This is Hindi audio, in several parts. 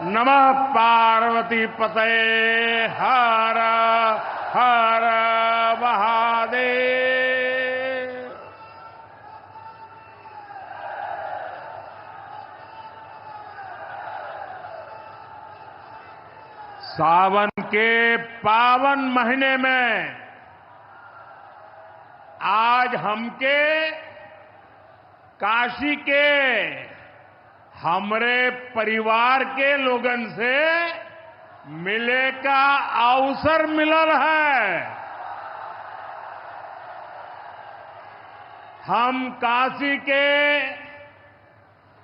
नमः पार्वती पतये हर हर महादेव। सावन के पावन महीने में आज हमके काशी के हमरे परिवार के लोगन से मिले का अवसर मिलल है। हम काशी के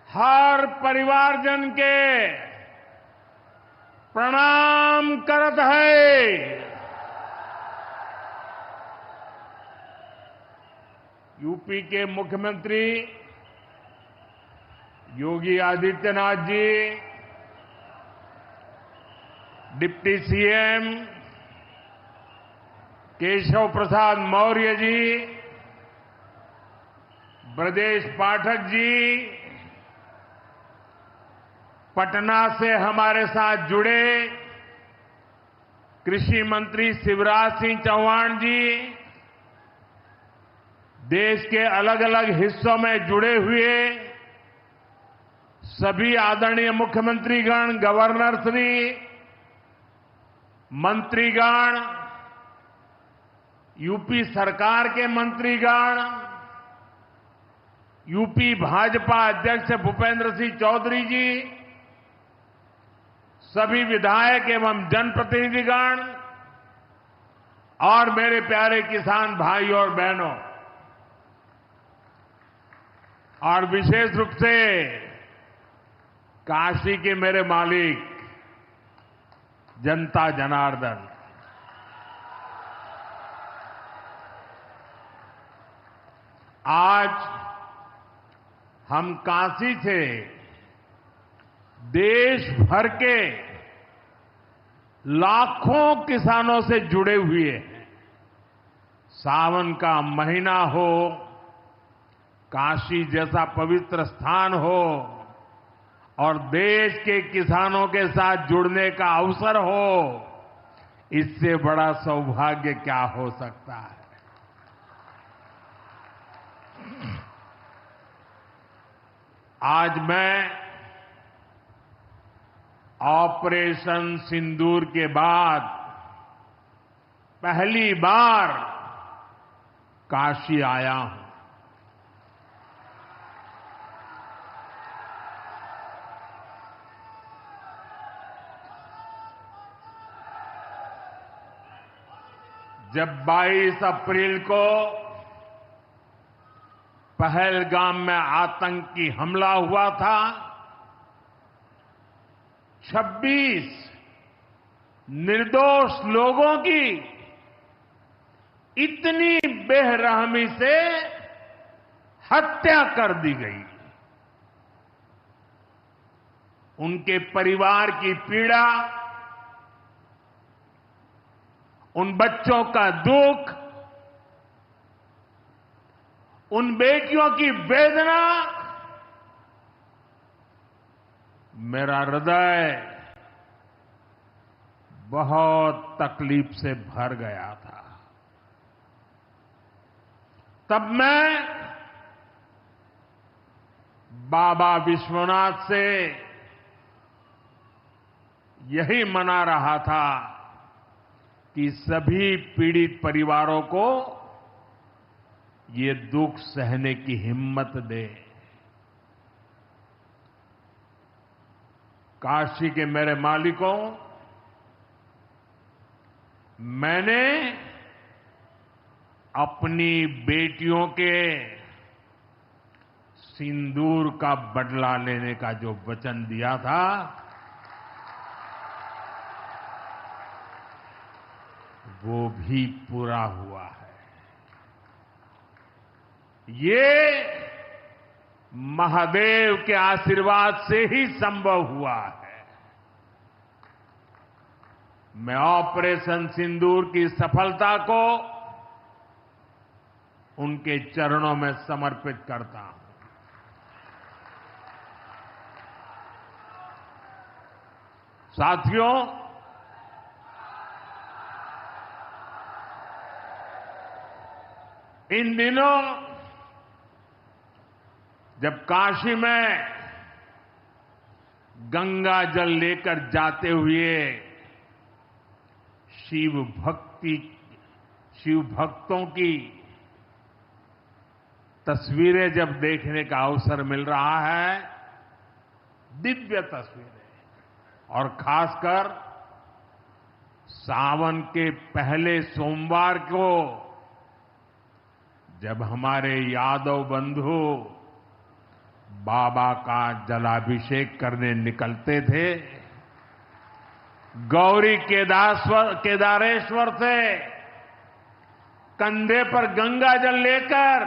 हर परिवारजन के प्रणाम करत है। यूपी के मुख्यमंत्री योगी आदित्यनाथ जी, डिप्टी सीएम केशव प्रसाद मौर्य जी, ब्रजेश पाठक जी, पटना से हमारे साथ जुड़े कृषि मंत्री शिवराज सिंह चौहान जी, देश के अलग अलग हिस्सों में जुड़े हुए सभी आदरणीय मुख्यमंत्रीगण, गवर्नर श्री, मंत्रीगण, यूपी सरकार के मंत्रीगण, यूपी भाजपा अध्यक्ष भूपेंद्र सिंह चौधरी जी, सभी विधायक एवं जनप्रतिनिधिगण और मेरे प्यारे किसान भाइयों और बहनों, और विशेष रूप से काशी के मेरे मालिक जनता जनार्दन, आज हम काशी से देश भर के लाखों किसानों से जुड़े हुए हैं। सावन का महीना हो, काशी जैसा पवित्र स्थान हो और देश के किसानों के साथ जुड़ने का अवसर हो, इससे बड़ा सौभाग्य क्या हो सकता है। आज मैं ऑपरेशन सिंदूर के बाद पहली बार काशी आया हूं। जब 22 अप्रैल को पहलगाम में आतंकी हमला हुआ था, 26 निर्दोष लोगों की इतनी बेरहमी से हत्या कर दी गई। उनके परिवार की पीड़ा, उन बच्चों का दुख, उन बेटियों की वेदना, मेरा हृदय बहुत तकलीफ से भर गया था। तब मैं बाबा विश्वनाथ से यही मना रहा था कि सभी पीड़ित परिवारों को ये दुख सहने की हिम्मत दे। काशी के मेरे मालिकों, मैंने अपनी बेटियों के सिंदूर का बदला लेने का जो वचन दिया था, वो भी पूरा हुआ है। ये महादेव के आशीर्वाद से ही संभव हुआ है। मैं ऑपरेशन सिंदूर की सफलता को उनके चरणों में समर्पित करता हूं। साथियों, इन दिनों जब काशी में गंगा जल लेकर जाते हुए शिव भक्तों की तस्वीरें जब देखने का अवसर मिल रहा है, दिव्य तस्वीरें, और खासकर सावन के पहले सोमवार को जब हमारे यादव बंधु बाबा का जलाभिषेक करने निकलते थे, गौरी केदारेश्वर से कंधे पर गंगा जल लेकर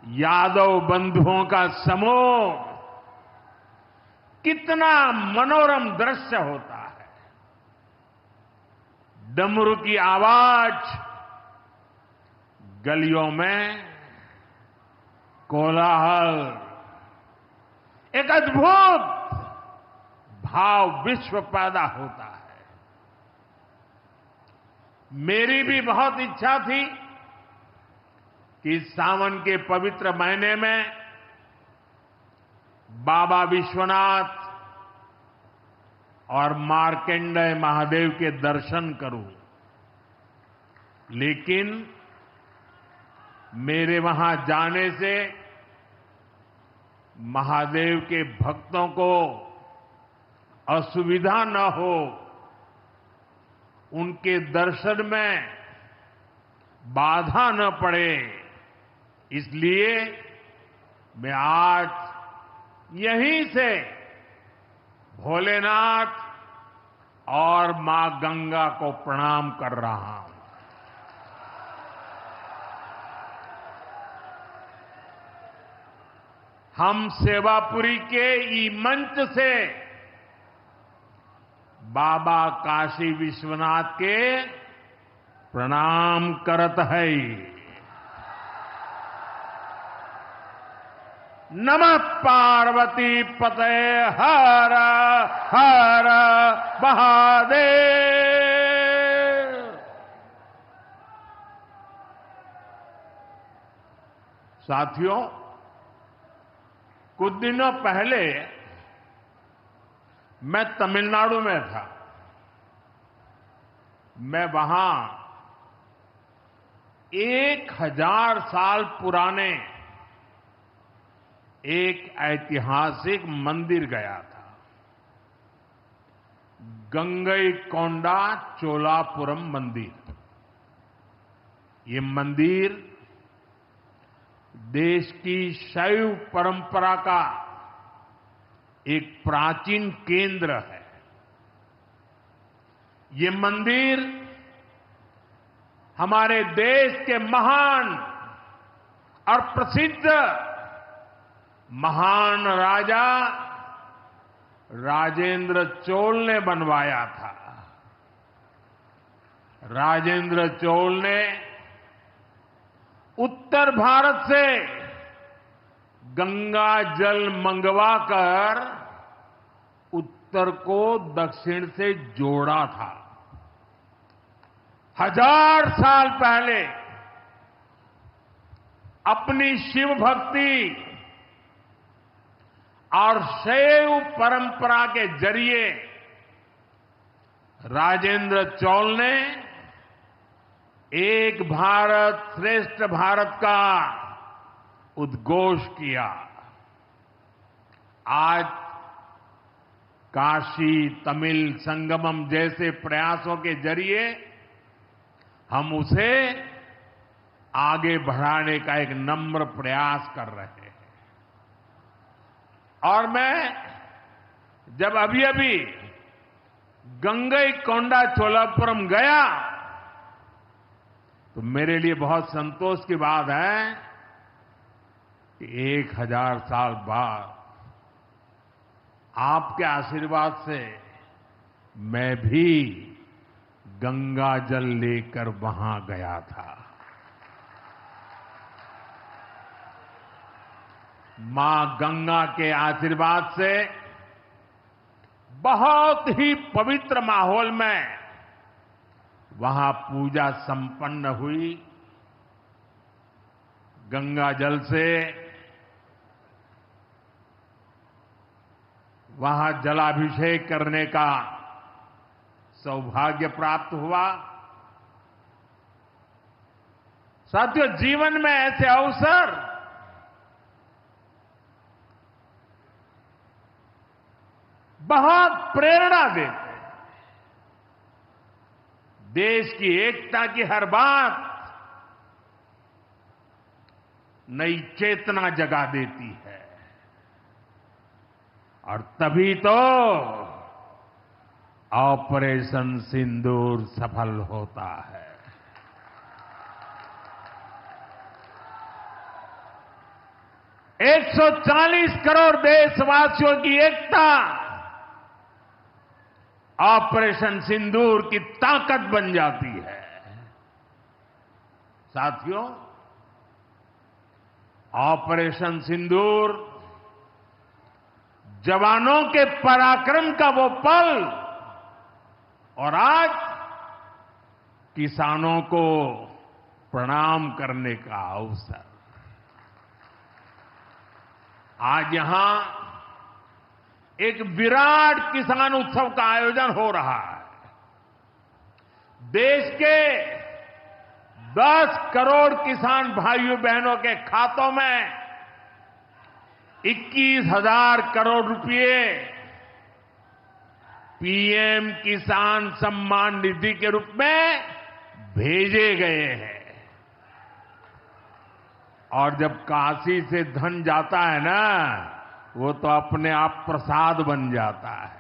यादव बंधुओं का समूह, कितना मनोरम दृश्य होता है। डमरू की आवाज, गलियों में कोलाहल, एक अद्भुत भाव विश्व पैदा होता है। मेरी भी बहुत इच्छा थी कि सावन के पवित्र महीने में बाबा विश्वनाथ और मार्कंडेय महादेव के दर्शन करूं, लेकिन मेरे वहां जाने से महादेव के भक्तों को असुविधा न हो, उनके दर्शन में बाधा न पड़े, इसलिए मैं आज यहीं से भोलेनाथ और मां गंगा को प्रणाम कर रहा हूं। हम सेवापुरी के ई मंच से बाबा काशी विश्वनाथ के प्रणाम करत है। नमः पार्वती पते हर हर महादेव। साथियों, कुछ दिनों पहले मैं तमिलनाडु में था। मैं वहां 1000 साल पुराने एक ऐतिहासिक मंदिर गया था, गंगईकोंडा चोलापुरम मंदिर। ये मंदिर देश की शैव परंपरा का एक प्राचीन केंद्र है। ये मंदिर हमारे देश के महान और प्रसिद्ध महान राजा राजेंद्र चोल ने बनवाया था। राजेंद्र चोल ने उत्तर भारत से गंगा जल मंगवाकर उत्तर को दक्षिण से जोड़ा था। 1000 साल पहले अपनी शिव भक्ति और शैव परंपरा के जरिए राजेंद्र चोल ने एक भारत श्रेष्ठ भारत का उद्घोष किया। आज काशी तमिल संगमम जैसे प्रयासों के जरिए हम उसे आगे बढ़ाने का एक नम्र प्रयास कर रहे हैं। और मैं जब अभी गंगईकोंडा चोलापुरम गया तो मेरे लिए बहुत संतोष की बात है कि 1000 साल बाद आपके आशीर्वाद से मैं भी गंगा जल लेकर वहां गया था। मां गंगा के आशीर्वाद से बहुत ही पवित्र माहौल में वहां पूजा संपन्न हुई। गंगा जल से वहां जलाभिषेक करने का सौभाग्य प्राप्त हुआ। साथियों, जीवन में ऐसे अवसर बहुत प्रेरणा देते हैं। देश की एकता की हर बात नई चेतना जगा देती है और तभी तो ऑपरेशन सिंदूर सफल होता है। एक 140 करोड़ देशवासियों की एकता ऑपरेशन सिंदूर की ताकत बन जाती है। साथियों, ऑपरेशन सिंदूर जवानों के पराक्रम का वो पल और आज किसानों को प्रणाम करने का अवसर। आज यहां एक विराट किसान उत्सव का आयोजन हो रहा है। देश के 10 करोड़ किसान भाइयों बहनों के खातों में 21,000 करोड़ रुपए पीएम किसान सम्मान निधि के रूप में भेजे गए हैं। और जब काशी से धन जाता है ना, वो तो अपने आप प्रसाद बन जाता है।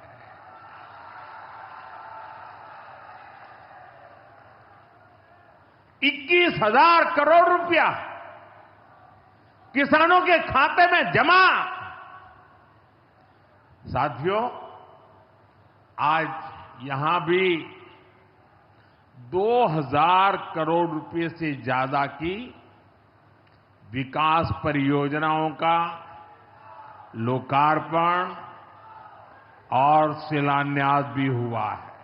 21,000 करोड़ रुपया किसानों के खाते में जमा। साथियों, आज यहां भी 2,000 करोड़ रुपए से ज्यादा की विकास परियोजनाओं का लोकार्पण और शिलान्यास भी हुआ है।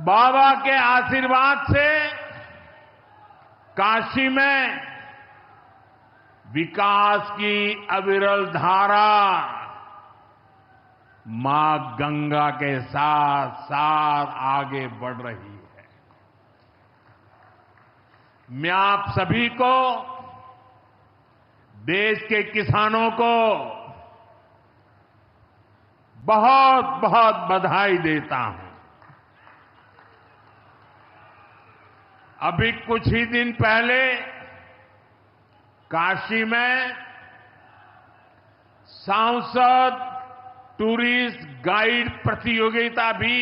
बाबा के आशीर्वाद से काशी में विकास की अविरल धारा मां गंगा के साथ साथ आगे बढ़ रही है। मैं आप सभी को, देश के किसानों को बहुत बहुत बधाई देता हूं। अभी कुछ ही दिन पहले काशी में सांसद टूरिस्ट गाइड प्रतियोगिता भी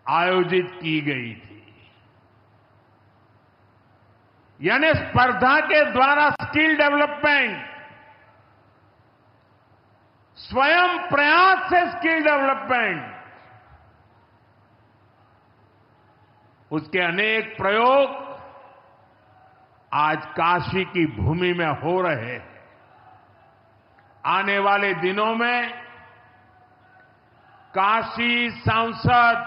आयोजित की गई थी। यानी स्पर्धा के द्वारा स्किल डेवलपमेंट, स्वयं प्रयास से स्किल डेवलपमेंट, उसके अनेक प्रयोग आज काशी की भूमि में हो रहे हैं। आने वाले दिनों में काशी सांसद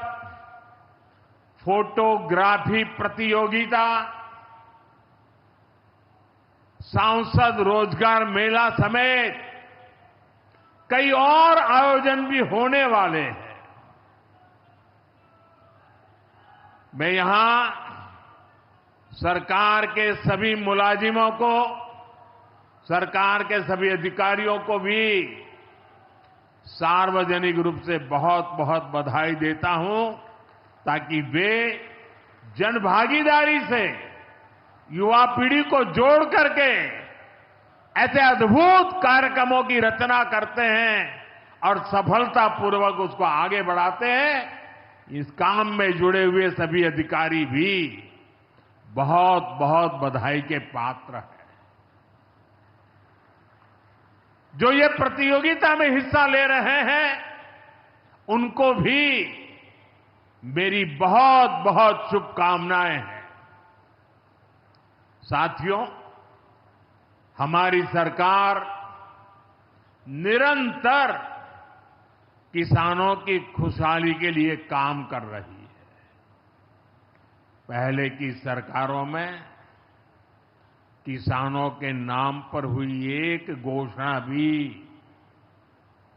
फोटोग्राफी प्रतियोगिता, सांसद रोजगार मेला समेत कई और आयोजन भी होने वाले हैं। मैं यहां सरकार के सभी मुलाजिमों को, सरकार के सभी अधिकारियों को भी सार्वजनिक रूप से बहुत बहुत बधाई देता हूं, ताकि वे जनभागीदारी से युवा पीढ़ी को जोड़ करके ऐसे अद्भुत कार्यक्रमों की रचना करते हैं और सफलतापूर्वक उसको आगे बढ़ाते हैं। इस काम में जुड़े हुए सभी अधिकारी भी बहुत बहुत बधाई के पात्र हैं। जो ये प्रतियोगिता में हिस्सा ले रहे हैं, उनको भी मेरी बहुत बहुत शुभकामनाएं हैं। साथियों, हमारी सरकार निरंतर किसानों की खुशहाली के लिए काम कर रही है। पहले की सरकारों में किसानों के नाम पर हुई एक घोषणा भी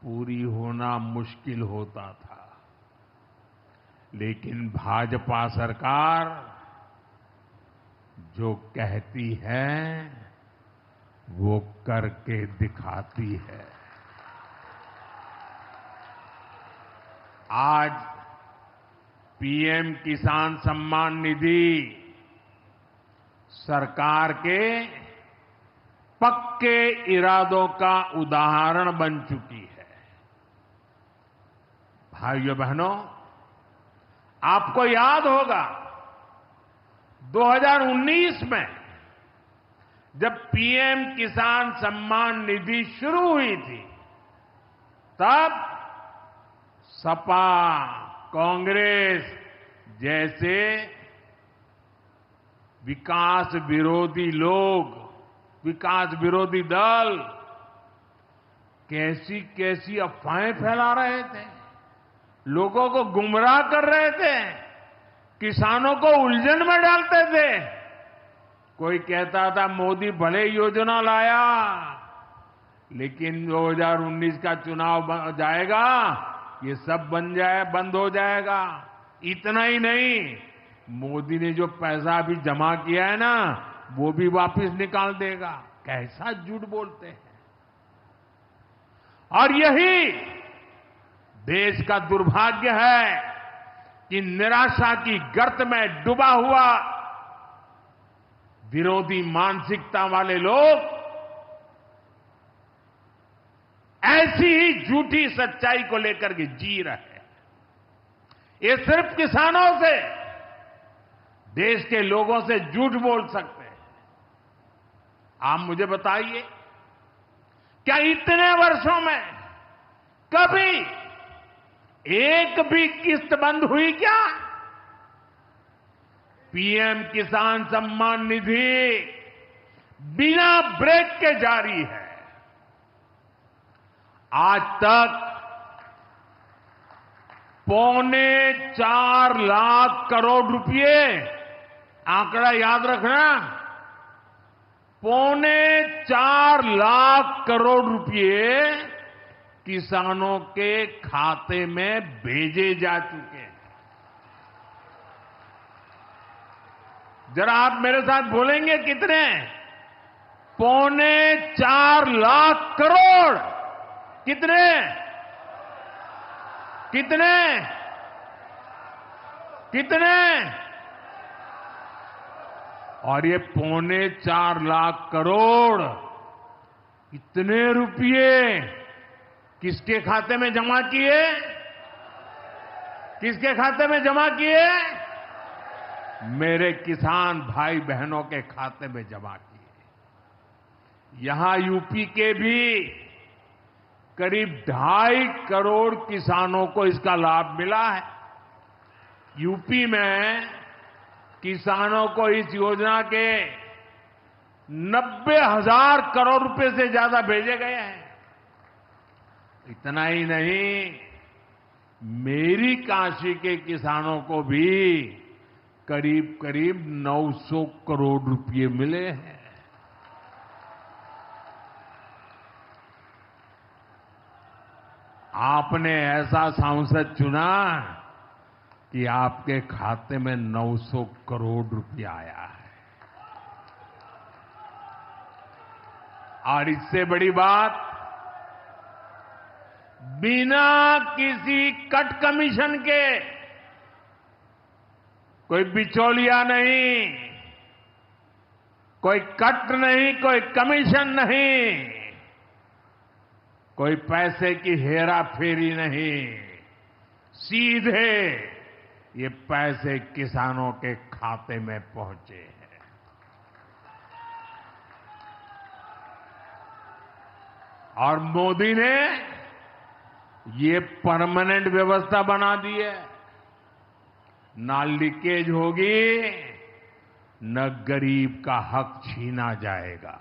पूरी होना मुश्किल होता था, लेकिन भाजपा सरकार जो कहती है वो करके दिखाती है। आज पीएम किसान सम्मान निधि सरकार के पक्के इरादों का उदाहरण बन चुकी है। भाइयों बहनों, आपको याद होगा 2019 में जब पीएम किसान सम्मान निधि शुरू हुई थी, तब सपा, कांग्रेस जैसे विकास विरोधी लोग, विकास विरोधी दल कैसी कैसी अफवाहें फैला रहे थे, लोगों को गुमराह कर रहे थे, किसानों को उलझन में डालते थे। कोई कहता था मोदी भले योजना लाया, लेकिन 2019 का चुनाव जाएगा, ये सब बंद हो जाएगा। इतना ही नहीं, मोदी ने जो पैसा अभी जमा किया है ना, वो भी वापस निकाल देगा। कैसा झूठ बोलते हैं। और यही देश का दुर्भाग्य है कि निराशा की गर्त में डूबा हुआ विरोधी मानसिकता वाले लोग ऐसी ही झूठी सच्चाई को लेकर के जी रहे हैं। ये सिर्फ किसानों से, देश के लोगों से झूठ बोल सकते हैं। आप मुझे बताइए, क्या इतने वर्षों में कभी एक भी किस्त बंद हुई क्या? पीएम किसान सम्मान निधि बिना ब्रेक के जारी है। आज तक 4.25 लाख करोड़ रुपए, आंकड़ा याद रखना, 4.25 लाख करोड़ रुपए किसानों के खाते में भेजे जा चुके हैं। जरा आप मेरे साथ बोलेंगे कितने? 4.25 लाख करोड़। कितने? कितने? कितने? और ये 4.25 लाख करोड़ इतने रुपये किसके खाते में जमा किए? किसके खाते में जमा किए? मेरे किसान भाई बहनों के खाते में जमा किए। यहां यूपी के भी करीब 2.5 करोड़ किसानों को इसका लाभ मिला है। यूपी में किसानों को इस योजना के 90,000 करोड़ रुपए से ज्यादा भेजे गए हैं। इतना ही नहीं, मेरी काशी के किसानों को भी करीब करीब 900 करोड़ रुपए मिले हैं। आपने ऐसा सांसद चुना कि आपके खाते में 900 करोड़ रुपया आया है। और इससे बड़ी बात, बिना किसी कट कमीशन के, कोई बिचौलिया नहीं, कोई कट नहीं, कोई कमीशन नहीं, कोई पैसे की हेरा फेरी नहीं, सीधे ये पैसे किसानों के खाते में पहुंचे हैं। और मोदी ने ये परमानेंट व्यवस्था बना दी है। ना लीकेज होगी, न गरीब का हक छीना जाएगा।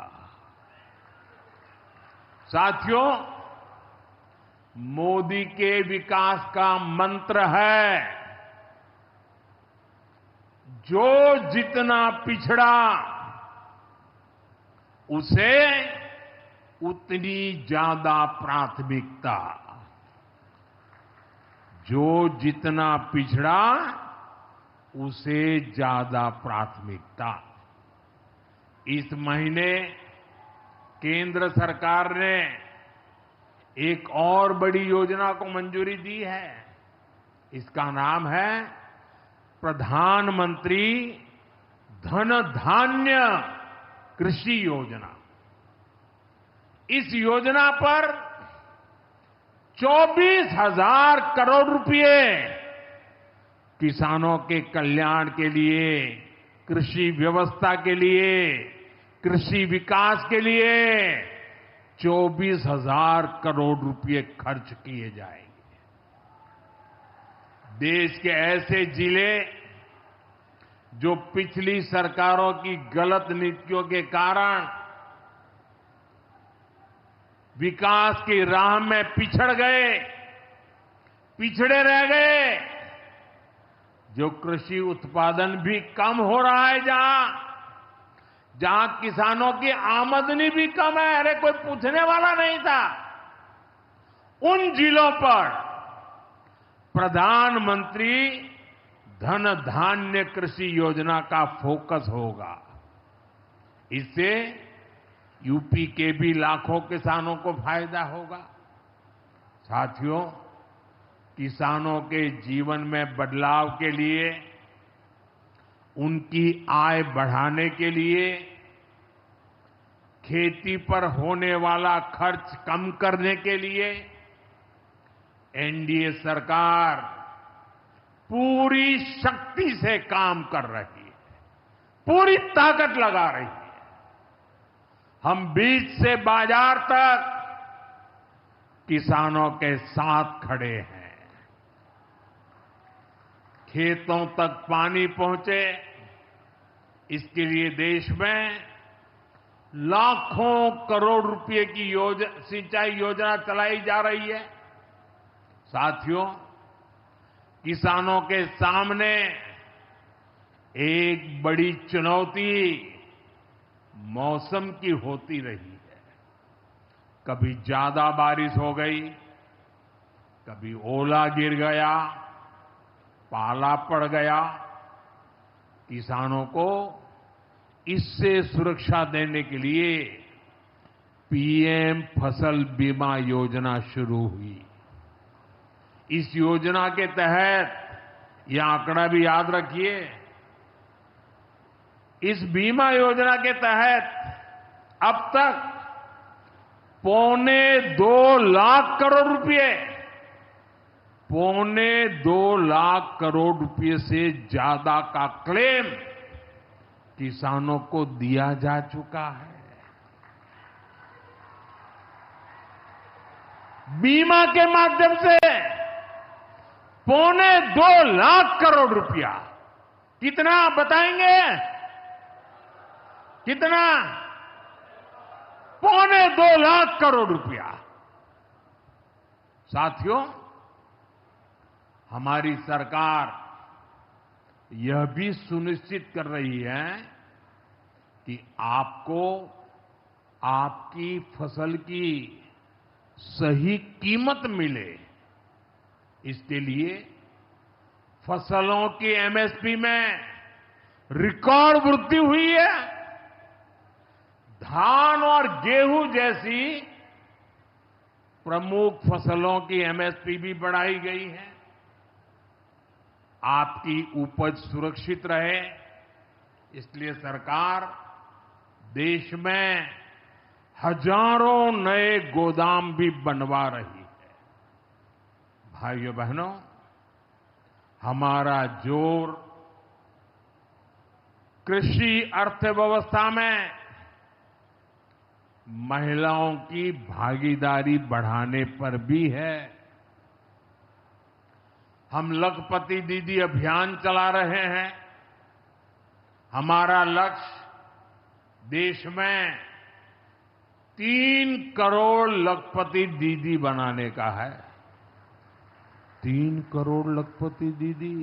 साथियों, मोदी के विकास का मंत्र है, जो जितना पिछड़ा उसे उतनी ज्यादा प्राथमिकता। जो जितना पिछड़ा उसे ज्यादा प्राथमिकता। इस महीने केंद्र सरकार ने एक और बड़ी योजना को मंजूरी दी है। इसका नाम है प्रधानमंत्री धन धान्य कृषि योजना। इस योजना पर 24,000 करोड़ रुपए किसानों के कल्याण के लिए, कृषि व्यवस्था के लिए, कृषि विकास के लिए 24,000 करोड़ रुपए खर्च किए जाएंगे। देश के ऐसे जिले जो पिछली सरकारों की गलत नीतियों के कारण विकास की राह में पिछड़ गए, पिछड़े रह गए, जो कृषि उत्पादन भी कम हो रहा है, जहां किसानों की आमदनी भी कम है, अरे कोई पूछने वाला नहीं था, उन जिलों पर प्रधानमंत्री धन धान्य कृषि योजना का फोकस होगा। इससे यूपी के भी लाखों किसानों को फायदा होगा। साथियों, किसानों के जीवन में बदलाव के लिए, उनकी आय बढ़ाने के लिए, खेती पर होने वाला खर्च कम करने के लिए एनडीए सरकार पूरी शक्ति से काम कर रही है, पूरी ताकत लगा रही है। हम बीज से बाजार तक किसानों के साथ खड़े हैं। खेतों तक पानी पहुंचे, इसके लिए देश में लाखों करोड़ रुपए की सिंचाई योजना चलाई जा रही है। साथियों, किसानों के सामने एक बड़ी चुनौती मौसम की होती रही है। कभी ज्यादा बारिश हो गई, कभी ओला गिर गया, पाला पड़ गया। किसानों को इससे सुरक्षा देने के लिए पीएम फसल बीमा योजना शुरू हुई। इस योजना के तहत, यह आंकड़ा भी याद रखिए, इस बीमा योजना के तहत अब तक 2.25 लाख करोड़ रुपए, 2.25 लाख करोड़ रुपए से ज्यादा का क्लेम किसानों को दिया जा चुका है। बीमा के माध्यम से 2.25 लाख करोड़ रुपया, कितना बताएंगे? कितना? 2.25 लाख करोड़ रुपया। साथियों, हमारी सरकार यह भी सुनिश्चित कर रही है कि आपको आपकी फसल की सही कीमत मिले। इसके लिए फसलों की एमएसपी में रिकॉर्ड वृद्धि हुई है। धान और गेहूं जैसी प्रमुख फसलों की एमएसपी भी बढ़ाई गई है। आपकी उपज सुरक्षित रहे, इसलिए सरकार देश में हजारों नए गोदाम भी बनवा रही है। भाइयों बहनों, हमारा जोर कृषि अर्थव्यवस्था में महिलाओं की भागीदारी बढ़ाने पर भी है। हम लखपति दीदी अभियान चला रहे हैं। हमारा लक्ष्य देश में 3 करोड़ लखपति दीदी बनाने का है। 3 करोड़ लखपति दीदी।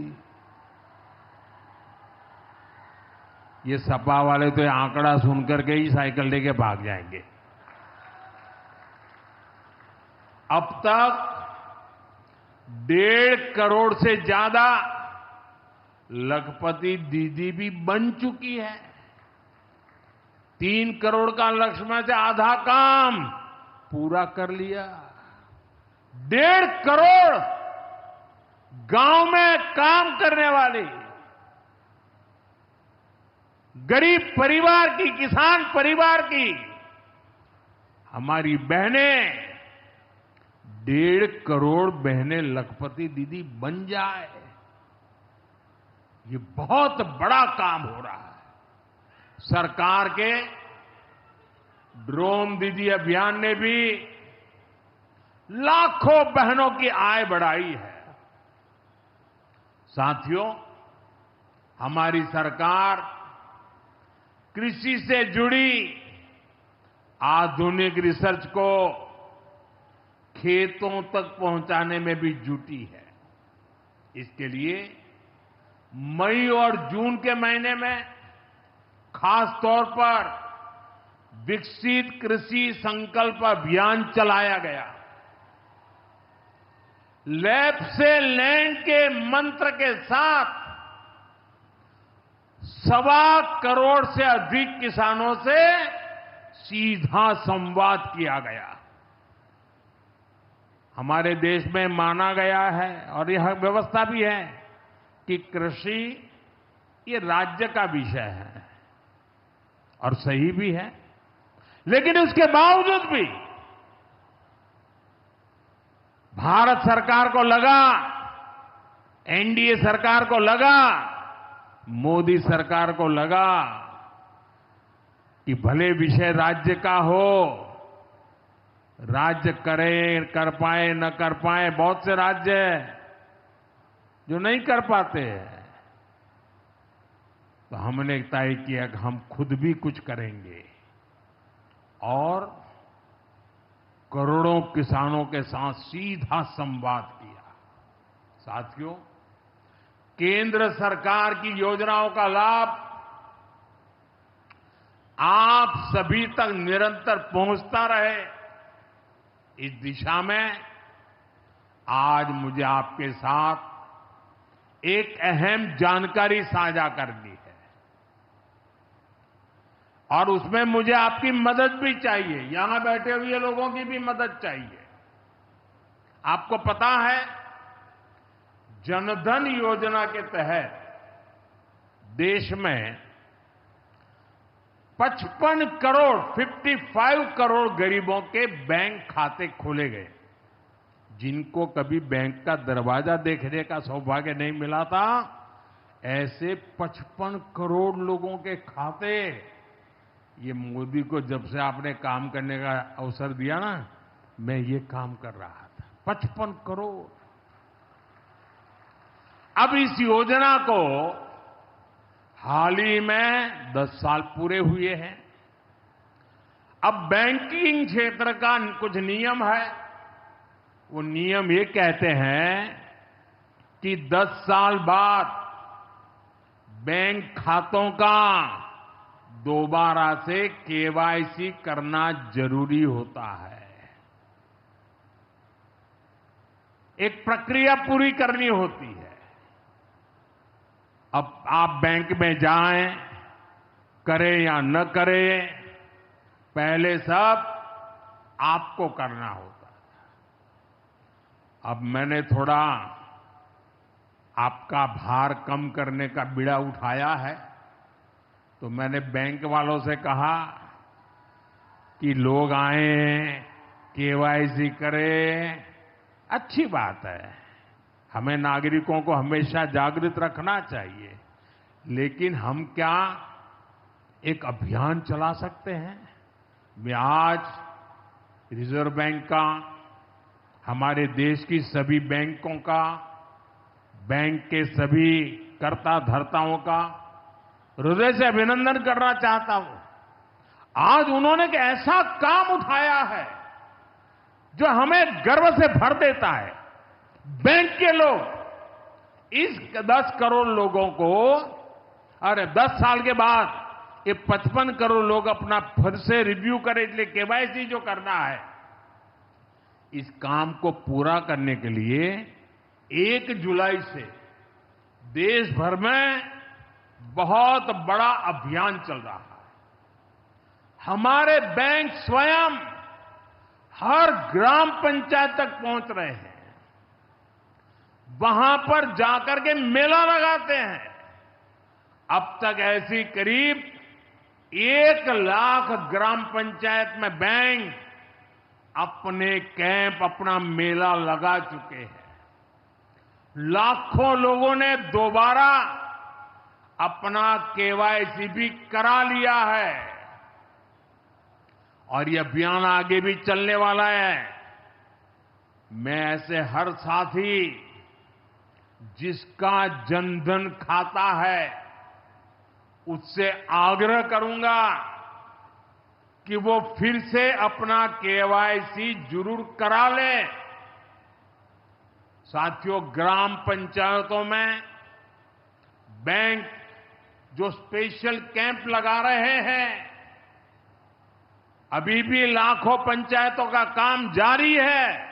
ये सपा वाले तो ये आंकड़ा सुनकर के ही साइकिल लेके भाग जाएंगे। अब तक 1.5 करोड़ से ज्यादा लखपति दीदी भी बन चुकी है। 3 करोड़ का लक्ष्य में से आधा काम पूरा कर लिया। 1.5 करोड़ गांव में काम करने वाली गरीब परिवार की, किसान परिवार की हमारी बहनें, 1.5 करोड़ बहनें लखपति दीदी बन जाए, ये बहुत बड़ा काम हो रहा है। सरकार के ड्रोन दीदी अभियान ने भी लाखों बहनों की आय बढ़ाई है। साथियों, हमारी सरकार कृषि से जुड़ी आधुनिक रिसर्च को खेतों तक पहुंचाने में भी जुटी है। इसके लिए मई और जून के महीने में खास तौर पर विकसित कृषि संकल्प अभियान चलाया गया। लैब से लैंड के मंत्र के साथ 1.25 करोड़ से अधिक किसानों से सीधा संवाद किया गया। हमारे देश में माना गया है और यह व्यवस्था भी है कि कृषि ये राज्य का विषय है और सही भी है, लेकिन उसके बावजूद भी भारत सरकार को लगा, एनडीए सरकार को लगा, मोदी सरकार को लगा कि भले विषय राज्य का हो, राज्य करे, कर पाए न कर पाए, बहुत से राज्य जो नहीं कर पाते हैं, तो हमने तय किया कि हम खुद भी कुछ करेंगे और करोड़ों किसानों के साथ सीधा संवाद किया। साथियों, केंद्र सरकार की योजनाओं का लाभ आप सभी तक निरंतर पहुंचता रहे, इस दिशा में आज मुझे आपके साथ एक अहम जानकारी साझा करनी है और उसमें मुझे आपकी मदद भी चाहिए। यहां बैठे हुए लोगों की भी मदद चाहिए। आपको पता है, जनधन योजना के तहत देश में 55 करोड़ गरीबों के बैंक खाते खोले गए। जिनको कभी बैंक का दरवाजा देखने का सौभाग्य नहीं मिला था, ऐसे 55 करोड़ लोगों के खाते, ये मोदी को जब से आपने काम करने का अवसर दिया ना, मैं ये काम कर रहा था। 55 करोड़। अब इस योजना को हाल ही में 10 साल पूरे हुए हैं। अब बैंकिंग क्षेत्र का कुछ नियम है। वो नियम ये कहते हैं कि 10 साल बाद बैंक खातों का दोबारा से केवाईसी करना जरूरी होता है। एक प्रक्रिया पूरी करनी होती है। अब आप बैंक में जाएं, करें या न करें, पहले सब आपको करना होता है। अब मैंने थोड़ा आपका भार कम करने का बीड़ा उठाया है, तो मैंने बैंक वालों से कहा कि लोग आएं, केवाईसी करें, अच्छी बात है, हमें नागरिकों को हमेशा जागृत रखना चाहिए, लेकिन हम क्या एक अभियान चला सकते हैं? मैं आज रिजर्व बैंक का, हमारे देश की सभी बैंकों का, बैंक के सभी कर्ता धर्ताओं का हृदय से अभिनंदन करना चाहता हूं। आज उन्होंने एक ऐसा काम उठाया है जो हमें गर्व से भर देता है। बैंक के लोग इस 10 करोड़ लोगों को, अरे 10 साल के बाद ये 55 करोड़ लोग अपना फिर से रिव्यू करें, इसलिए केवाईसी जो करना है, इस काम को पूरा करने के लिए 1 जुलाई से देश भर में बहुत बड़ा अभियान चल रहा है। हमारे बैंक स्वयं हर ग्राम पंचायत तक पहुंच रहे हैं, वहां पर जाकर के मेला लगाते हैं। अब तक ऐसी करीब 1 लाख ग्राम पंचायत में बैंक अपने कैंप, अपना मेला लगा चुके हैं। लाखों लोगों ने दोबारा अपना केवाईसी भी करा लिया है और ये अभियान आगे भी चलने वाला है। मैं ऐसे हर साथी जिसका जनधन खाता है उससे आग्रह करूंगा कि वो फिर से अपना केवाईसी जरूर करा ले। साथियों, ग्राम पंचायतों में बैंक जो स्पेशल कैंप लगा रहे हैं, अभी भी लाखों पंचायतों का काम जारी है।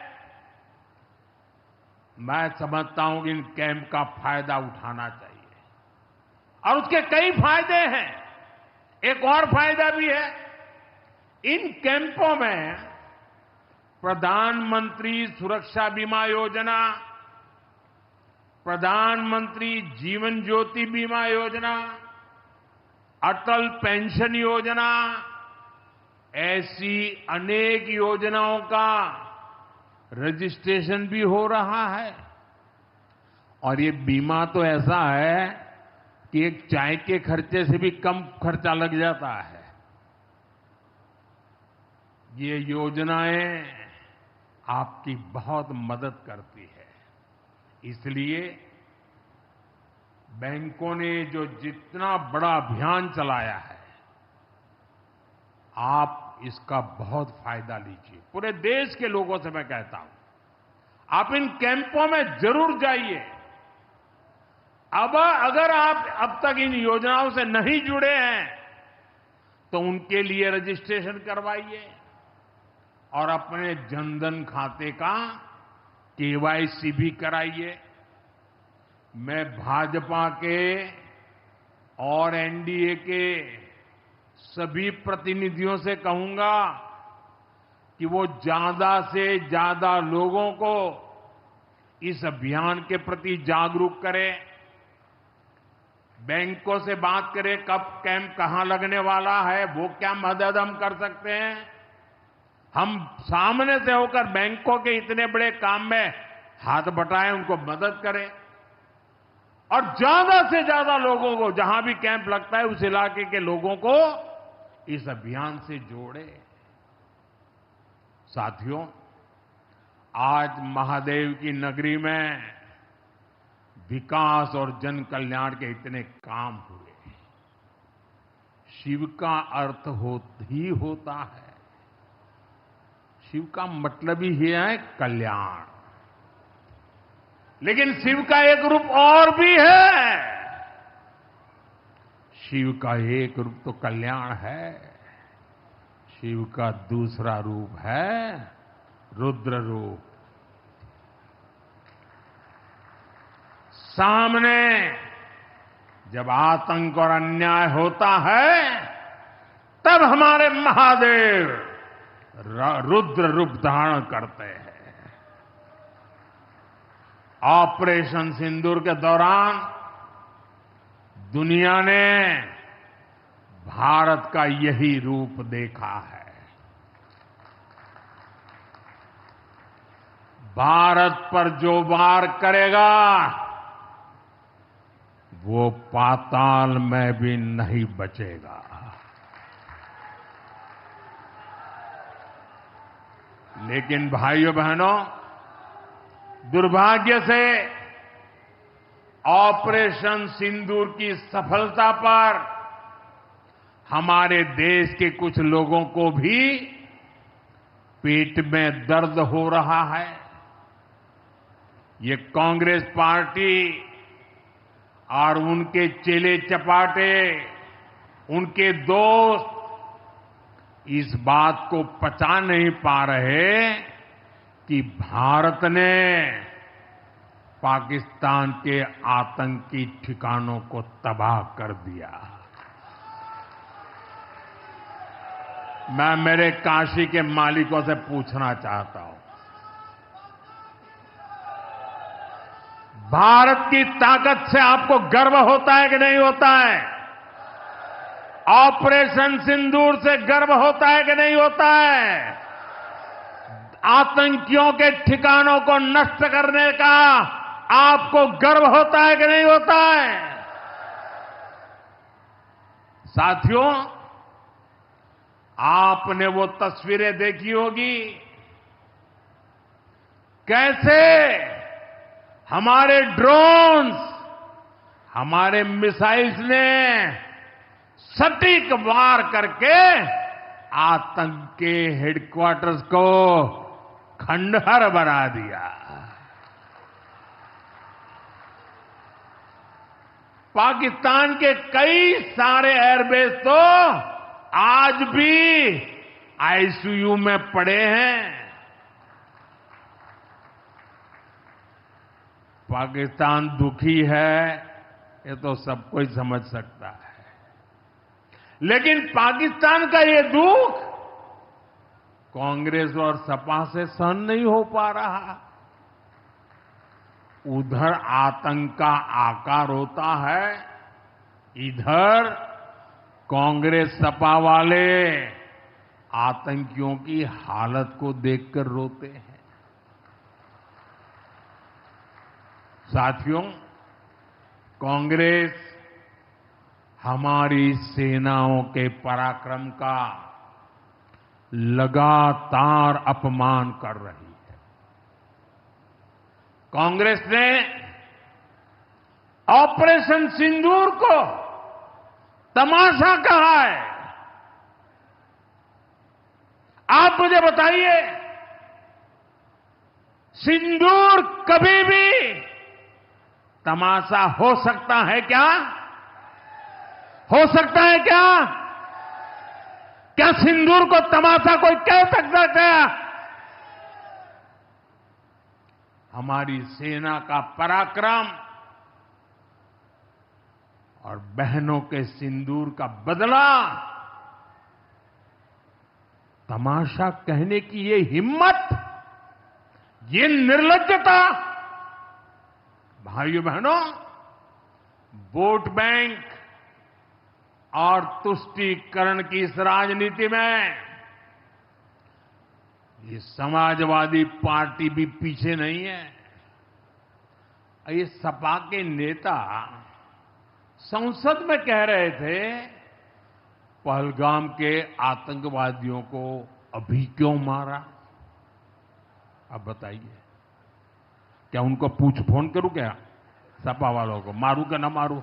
मैं समझता हूं कि इन कैंप का फायदा उठाना चाहिए और उसके कई फायदे हैं। एक और फायदा भी है, इन कैंपों में प्रधानमंत्री सुरक्षा बीमा योजना, प्रधानमंत्री जीवन ज्योति बीमा योजना, अटल पेंशन योजना, ऐसी अनेक योजनाओं का रजिस्ट्रेशन भी हो रहा है। और ये बीमा तो ऐसा है कि एक चाय के खर्चे से भी कम खर्चा लग जाता है। ये योजनाएं आपकी बहुत मदद करती है। इसलिए बैंकों ने जो जितना बड़ा अभियान चलाया है, आप इसका बहुत फायदा लीजिए। पूरे देश के लोगों से मैं कहता हूं, आप इन कैंपों में जरूर जाइए। अब अगर आप अब तक इन योजनाओं से नहीं जुड़े हैं तो उनके लिए रजिस्ट्रेशन करवाइए और अपने जनधन खाते का केवाईसी भी कराइए। मैं भाजपा के और एनडीए के सभी प्रतिनिधियों से कहूंगा कि वो ज्यादा से ज्यादा लोगों को इस अभियान के प्रति जागरूक करें। बैंकों से बात करें कब कैंप कहां लगने वाला है, वो क्या मदद हम कर सकते हैं। हम सामने से होकर बैंकों के इतने बड़े काम में हाथ बटाएं, उनको मदद करें और ज्यादा से ज्यादा लोगों को, जहां भी कैंप लगता है उस इलाके के लोगों को इस अभियान से जोड़े। साथियों, आज महादेव की नगरी में विकास और जन कल्याण के इतने काम हुए। शिव का अर्थ ही होता है, शिव का मतलब ही है कल्याण। लेकिन शिव का एक रूप और भी है। शिव का एक रूप तो कल्याण है, शिव का दूसरा रूप है रुद्र रूप। सामने जब आतंक और अन्याय होता है तब हमारे महादेव रुद्र रूप धारण करते हैं। ऑपरेशन सिंदूर के दौरान दुनिया ने भारत का यही रूप देखा है। भारत पर जो वार करेगा वो पाताल में भी नहीं बचेगा। लेकिन भाइयों बहनों, दुर्भाग्य से ऑपरेशन सिंदूर की सफलता पर हमारे देश के कुछ लोगों को भी पेट में दर्द हो रहा है। ये कांग्रेस पार्टी और उनके चेले चपाटे, उनके दोस्त इस बात को पचा नहीं पा रहे कि भारत ने पाकिस्तान के आतंकी ठिकानों को तबाह कर दिया। मैं मेरे काशी के मालिकों से पूछना चाहता हूं, भारत की ताकत से आपको गर्व होता है कि नहीं होता है? ऑपरेशन सिंदूर से गर्व होता है कि नहीं होता है? आतंकियों के ठिकानों को नष्ट करने का आपको गर्व होता है कि नहीं होता है? साथियों, आपने वो तस्वीरें देखी होगी, कैसे हमारे ड्रोन्स, हमारे मिसाइल्स ने सटीक वार करके आतंक के हेडक्वार्टर्स को खंडहर बना दिया। पाकिस्तान के कई सारे एयरबेस तो आज भी आईसीयू में पड़े हैं। पाकिस्तान दुखी है, ये तो सब कोई समझ सकता है, लेकिन पाकिस्तान का ये दुख कांग्रेस और सपा से सहन नहीं हो पा रहा। उधर आतंक का आकार होता है, इधर कांग्रेस सपा वाले आतंकियों की हालत को देखकर रोते हैं। साथियों, कांग्रेस हमारी सेनाओं के पराक्रम का लगातार अपमान कर रही है। कांग्रेस ने ऑपरेशन सिंदूर को तमाशा कहा है। आप मुझे बताइए, सिंदूर कभी भी तमाशा हो सकता है क्या? हो सकता है क्या? क्या सिंदूर को तमाशा कोई कह सकता है? हमारी सेना का पराक्रम और बहनों के सिंदूर का बदला तमाशा कहने की ये हिम्मत, ये निर्लज्जता, भाइयों बहनों, वोट बैंक और तुष्टीकरण की इस राजनीति में ये समाजवादी पार्टी भी पीछे नहीं है। ये सपा के नेता संसद में कह रहे थे, पहलगाम के आतंकवादियों को अभी क्यों मारा? अब बताइए, क्या उनको फोन करूं क्या? सपा वालों को मारूं कि ना मारूं?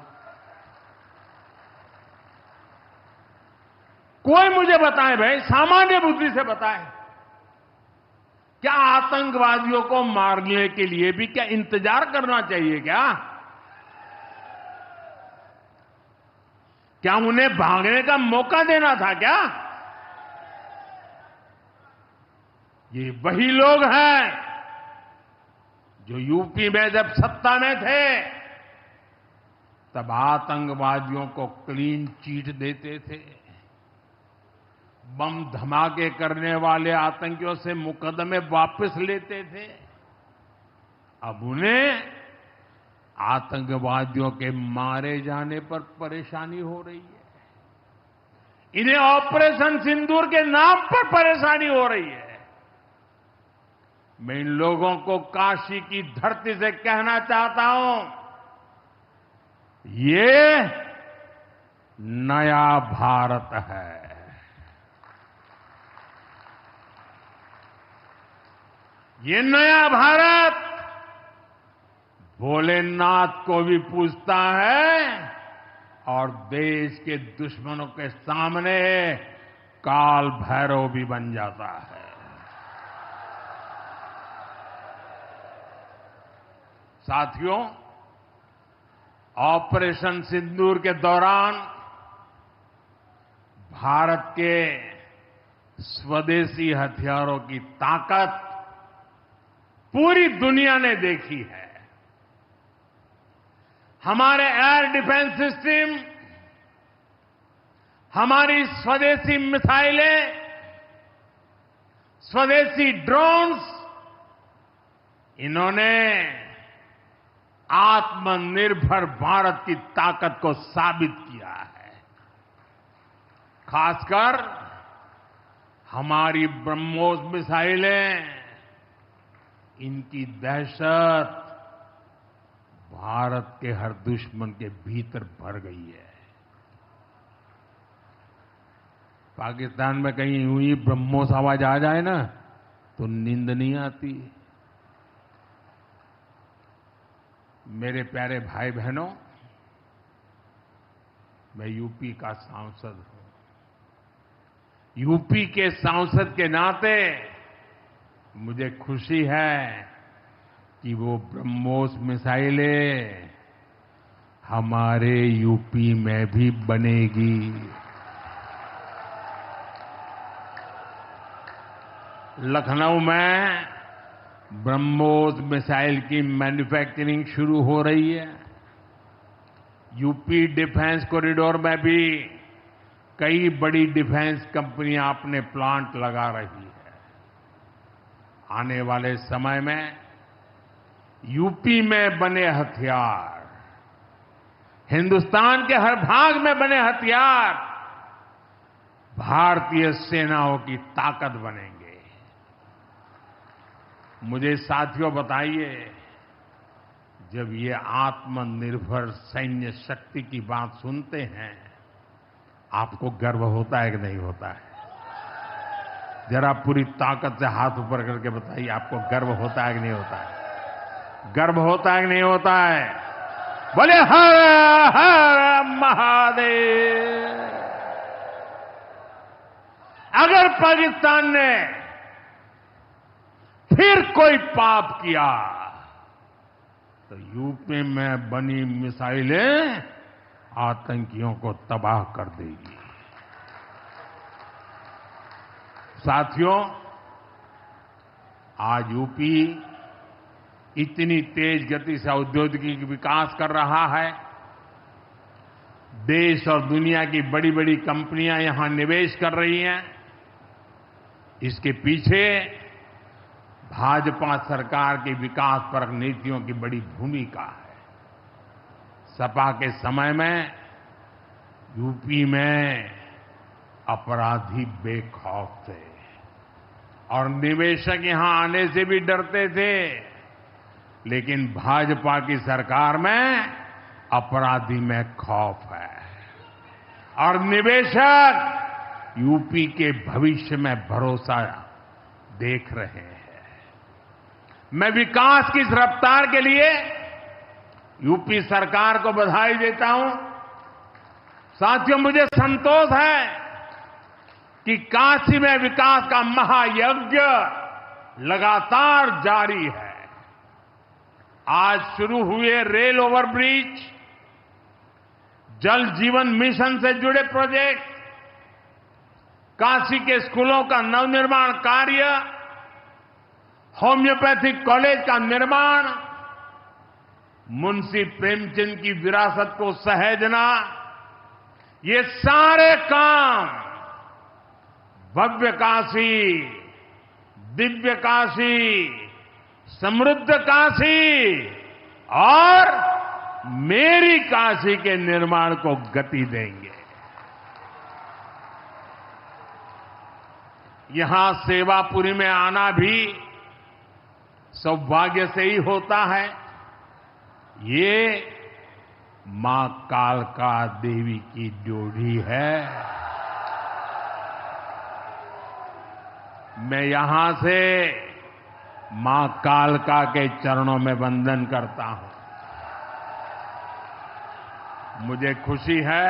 कोई मुझे बताए भाई, सामान्य बुद्धि से बताए, क्या आतंकवादियों को मारने के लिए भी क्या इंतजार करना चाहिए क्या? क्या उन्हें भागने का मौका देना था क्या? ये वही लोग हैं जो यूपी में जब सत्ता में थे तब आतंकवादियों को क्लीन चिट देते थे, बम धमाके करने वाले आतंकियों से मुकदमे वापस लेते थे। अब उन्हें आतंकवादियों के मारे जाने पर परेशानी हो रही है। इन्हें ऑपरेशन सिंदूर के नाम पर परेशानी हो रही है। मैं इन लोगों को काशी की धरती से कहना चाहता हूं, ये नया भारत है। ये नया भारत भोलेनाथ को भी पूछता है और देश के दुश्मनों के सामने काल भैरव भी बन जाता है। साथियों, ऑपरेशन सिंदूर के दौरान भारत के स्वदेशी हथियारों की ताकत पूरी दुनिया ने देखी है। हमारे एयर डिफेंस सिस्टम, हमारी स्वदेशी मिसाइलें, स्वदेशी ड्रोन्स, इन्होंने आत्मनिर्भर भारत की ताकत को साबित किया है। खासकर हमारी ब्रह्मोस मिसाइलें, इनकी दहशत भारत के हर दुश्मन के भीतर भर गई है। पाकिस्तान में कहीं यूं ही ब्रह्मोस आवाज आ जाए ना तो नींद नहीं आती। मेरे प्यारे भाई बहनों, मैं यूपी का सांसद हूं। यूपी के सांसद के नाते मुझे खुशी है कि वो ब्रह्मोस मिसाइलें हमारे यूपी में भी बनेगी। लखनऊ में ब्रह्मोस मिसाइल की मैन्युफैक्चरिंग शुरू हो रही है। यूपी डिफेंस कॉरिडोर में भी कई बड़ी डिफेंस कंपनियां अपने प्लांट लगा रही है। आने वाले समय में यूपी में बने हथियार, हिंदुस्तान के हर भाग में बने हथियार भारतीय सेनाओं की ताकत बनेंगे। मुझे साथियों बताइए, जब ये आत्मनिर्भर सैन्य शक्ति की बात सुनते हैं, आपको गर्व होता है कि नहीं होता है? जरा पूरी ताकत से हाथ ऊपर करके बताइए, आपको गर्व होता है कि नहीं होता है? गर्व होता है कि नहीं होता है? बोले हर हर महादेव। अगर पाकिस्तान ने फिर कोई पाप किया तो यूपी में बनी मिसाइलें आतंकियों को तबाह कर देगी। साथियों, आज यूपी इतनी तेज गति से औद्योगिक विकास कर रहा है। देश और दुनिया की बड़ी बड़ी कंपनियां यहां निवेश कर रही हैं। इसके पीछे भाजपा सरकार की विकासपरक नीतियों की बड़ी भूमिका है। सपा के समय में यूपी में अपराधी बेखौफ थे और निवेशक यहां आने से भी डरते थे, लेकिन भाजपा की सरकार में अपराधी में खौफ है और निवेशक यूपी के भविष्य में भरोसा देख रहे हैं। मैं विकास की इस रफ्तार के लिए यूपी सरकार को बधाई देता हूं। साथियों, मुझे संतोष है कि काशी में विकास का महायज्ञ लगातार जारी है। आज शुरू हुए रेल ओवरब्रिज, जल जीवन मिशन से जुड़े प्रोजेक्ट, काशी के स्कूलों का नवनिर्माण कार्य, होम्योपैथिक कॉलेज का निर्माण, मुंशी प्रेमचंद की विरासत को सहेजना, ये सारे काम भव्य काशी, दिव्य काशी, समृद्ध काशी और मेरी काशी के निर्माण को गति देंगे। यहां सेवापुरी में आना भी सौभाग्य से ही होता है। ये मां कालका देवी की ड्योढ़ी है। मैं यहां से मां कालका के चरणों में वंदन करता हूं। मुझे खुशी है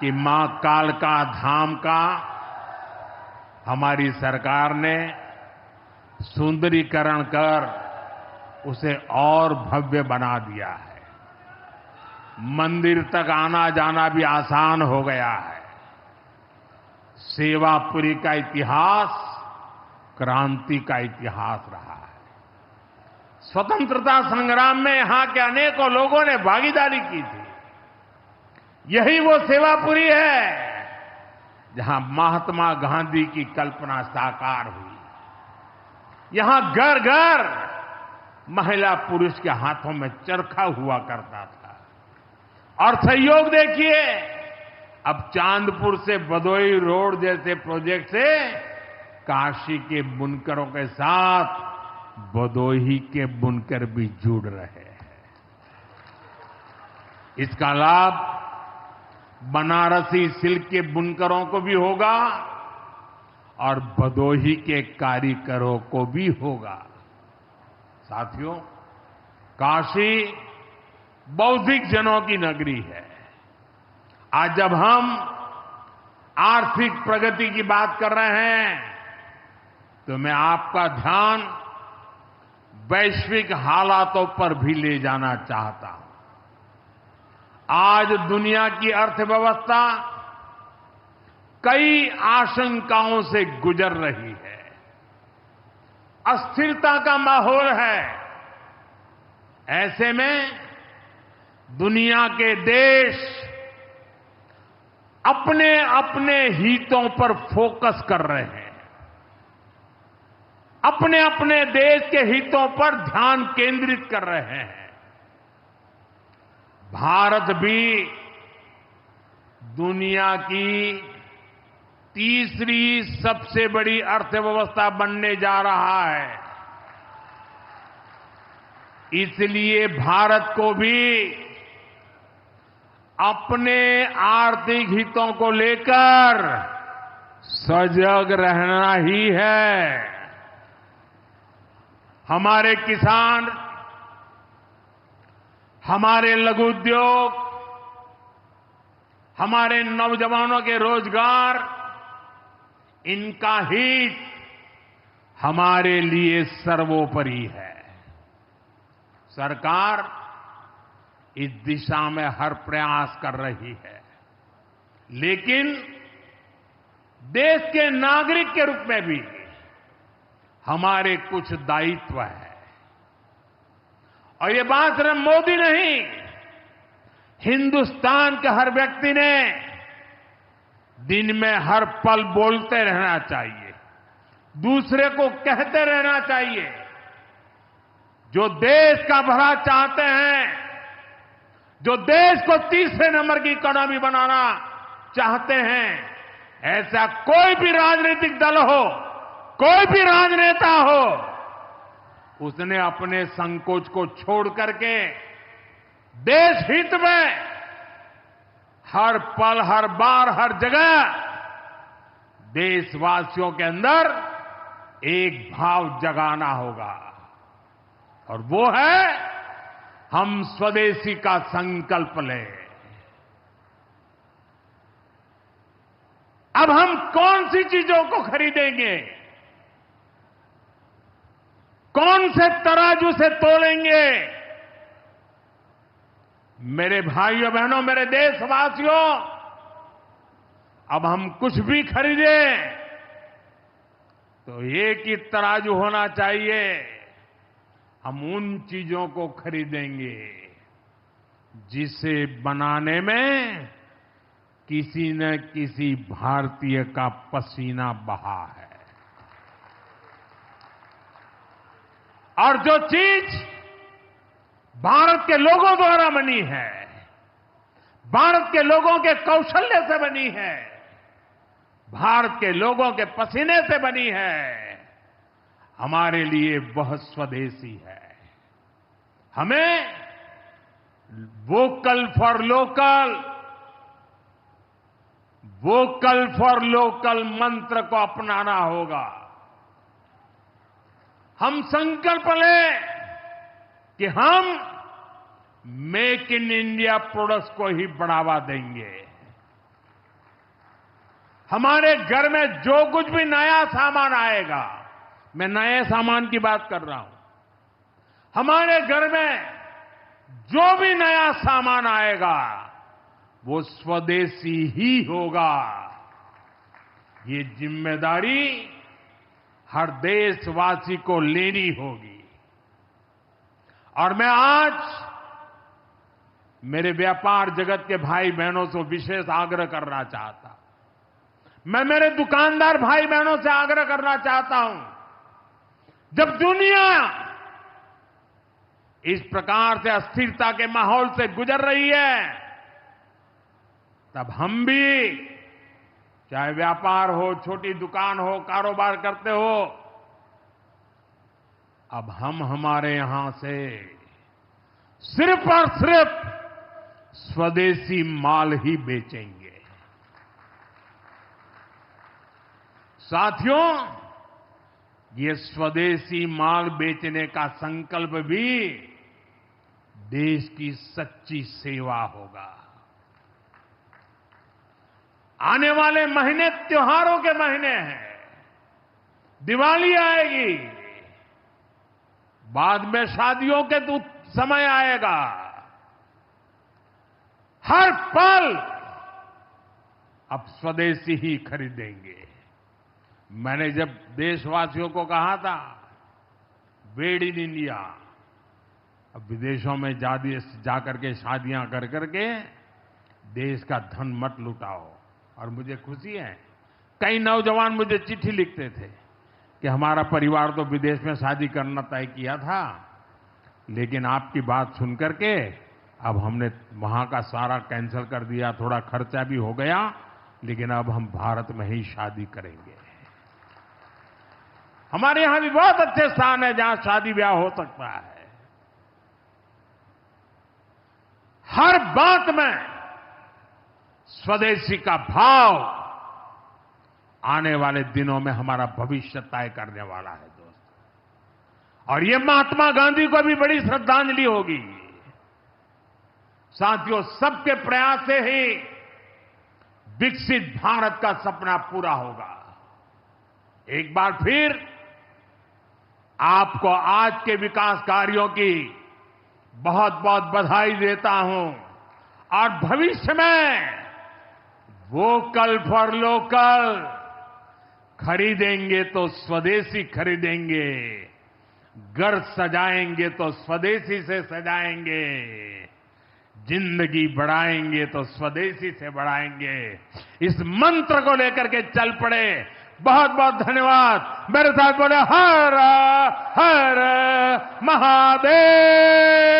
कि मां कालका धाम का हमारी सरकार ने सुंदरीकरण कर उसे और भव्य बना दिया है। मंदिर तक आना जाना भी आसान हो गया है। सेवापुरी का इतिहास क्रांति का इतिहास रहा है। स्वतंत्रता संग्राम में यहां के अनेकों लोगों ने भागीदारी की थी। यही वो सेवापुरी है जहां महात्मा गांधी की कल्पना साकार हुई। यहां घर घर महिला पुरुष के हाथों में चरखा हुआ करता था। और सहयोग देखिए, अब चांदपुर से भदोई रोड जैसे प्रोजेक्ट से काशी के बुनकरों के साथ भदोही के बुनकर भी जुड़ रहे हैं। इसका लाभ बनारसी सिल्क के बुनकरों को भी होगा और भदोही के कारीगरों को भी होगा। साथियों, काशी बौद्धिक जनों की नगरी है। आज जब हम आर्थिक प्रगति की बात कर रहे हैं तो मैं आपका ध्यान वैश्विक हालातों पर भी ले जाना चाहता हूं। आज दुनिया की अर्थव्यवस्था कई आशंकाओं से गुजर रही है। अस्थिरता का माहौल है। ऐसे में दुनिया के देश अपने अपने हितों पर फोकस कर रहे हैं। अपने अपने देश के हितों पर ध्यान केंद्रित कर रहे हैं। भारत भी दुनिया की तीसरी सबसे बड़ी अर्थव्यवस्था बनने जा रहा है। इसलिए भारत को भी अपने आर्थिक हितों को लेकर सजग रहना ही है। हमारे किसान, हमारे लघु उद्योग, हमारे नौजवानों के रोजगार, इनका हित हमारे लिए सर्वोपरि है। सरकार इस दिशा में हर प्रयास कर रही है, लेकिन देश के नागरिक के रूप में भी हमारे कुछ दायित्व है। और ये बात सिर्फ मोदी नहीं, हिंदुस्तान के हर व्यक्ति ने दिन में हर पल बोलते रहना चाहिए, दूसरे को कहते रहना चाहिए। जो देश का भला चाहते हैं, जो देश को तीसरे नंबर की इकोनॉमी बनाना चाहते हैं, ऐसा कोई भी राजनीतिक दल हो, कोई भी राजनेता हो, उसने अपने संकोच को छोड़ करके देश हित में हर पल, हर बार, हर जगह देशवासियों के अंदर एक भाव जगाना होगा। और वो है, हम स्वदेशी का संकल्प लें। अब हम कौन सी चीजों को खरीदेंगे, कौन से तराजू से तोलेंगे? मेरे भाइयों बहनों, मेरे देशवासियों, अब हम कुछ भी खरीदें तो एक ही तराजू होना चाहिए। हम उन चीजों को खरीदेंगे जिसे बनाने में किसी न किसी भारतीय का पसीना बहा है। और जो चीज भारत के लोगों द्वारा बनी है, भारत के लोगों के कौशल्य से बनी है, भारत के लोगों के पसीने से बनी है, हमारे लिए बहुत स्वदेशी है। हमें vocal for local, vocal for local मंत्र को अपनाना होगा। हम संकल्प लें कि हम मेक इन इंडिया प्रोडक्ट्स को ही बढ़ावा देंगे। हमारे घर में जो कुछ भी नया सामान आएगा, मैं नए सामान की बात कर रहा हूं, हमारे घर में जो भी नया सामान आएगा वो स्वदेशी ही होगा। ये जिम्मेदारी हर देशवासी को लेनी होगी। और मैं आज मेरे व्यापार जगत के भाई बहनों से विशेष आग्रह करना चाहता हूं। मैं मेरे दुकानदार भाई बहनों से आग्रह करना चाहता हूं, जब दुनिया इस प्रकार से अस्थिरता के माहौल से गुजर रही है, तब हम भी, चाहे व्यापार हो, छोटी दुकान हो, कारोबार करते हो, अब हम हमारे यहां से सिर्फ और सिर्फ स्वदेशी माल ही बेचेंगे। साथियों, ये स्वदेशी माल बेचने का संकल्प भी देश की सच्ची सेवा होगा। आने वाले महीने त्योहारों के महीने हैं, दिवाली आएगी, बाद में शादियों के समय आएगा। हर पल अब स्वदेशी ही खरीदेंगे। मैंने जब देशवासियों को कहा था मेड इन इंडिया, अब विदेशों में जाकर के शादियां कर करके देश का धन मत लुटाओ। और मुझे खुशी है, कई नौजवान मुझे चिट्ठी लिखते थे कि हमारा परिवार तो विदेश में शादी करना तय किया था, लेकिन आपकी बात सुनकर के अब हमने वहां का सारा कैंसिल कर दिया, थोड़ा खर्चा भी हो गया, लेकिन अब हम भारत में ही शादी करेंगे। हमारे यहां भी बहुत अच्छे स्थान है जहां शादी ब्याह हो सकता है। हर बात में स्वदेशी का भाव आने वाले दिनों में हमारा भविष्य तय करने वाला है दोस्तों। और ये महात्मा गांधी को भी बड़ी श्रद्धांजलि होगी। साथियों, सबके प्रयास से ही विकसित भारत का सपना पूरा होगा। एक बार फिर आपको आज के विकास कार्यों की बहुत बहुत बधाई देता हूं। और भविष्य में वोकल फॉर लोकल, खरीदेंगे तो स्वदेशी खरीदेंगे, घर सजाएंगे तो स्वदेशी से सजाएंगे, जिंदगी बढ़ाएंगे तो स्वदेशी से बढ़ाएंगे। इस मंत्र को लेकर के चल पड़े। बहुत बहुत धन्यवाद। मेरे साथ बोले हर हर महादेव।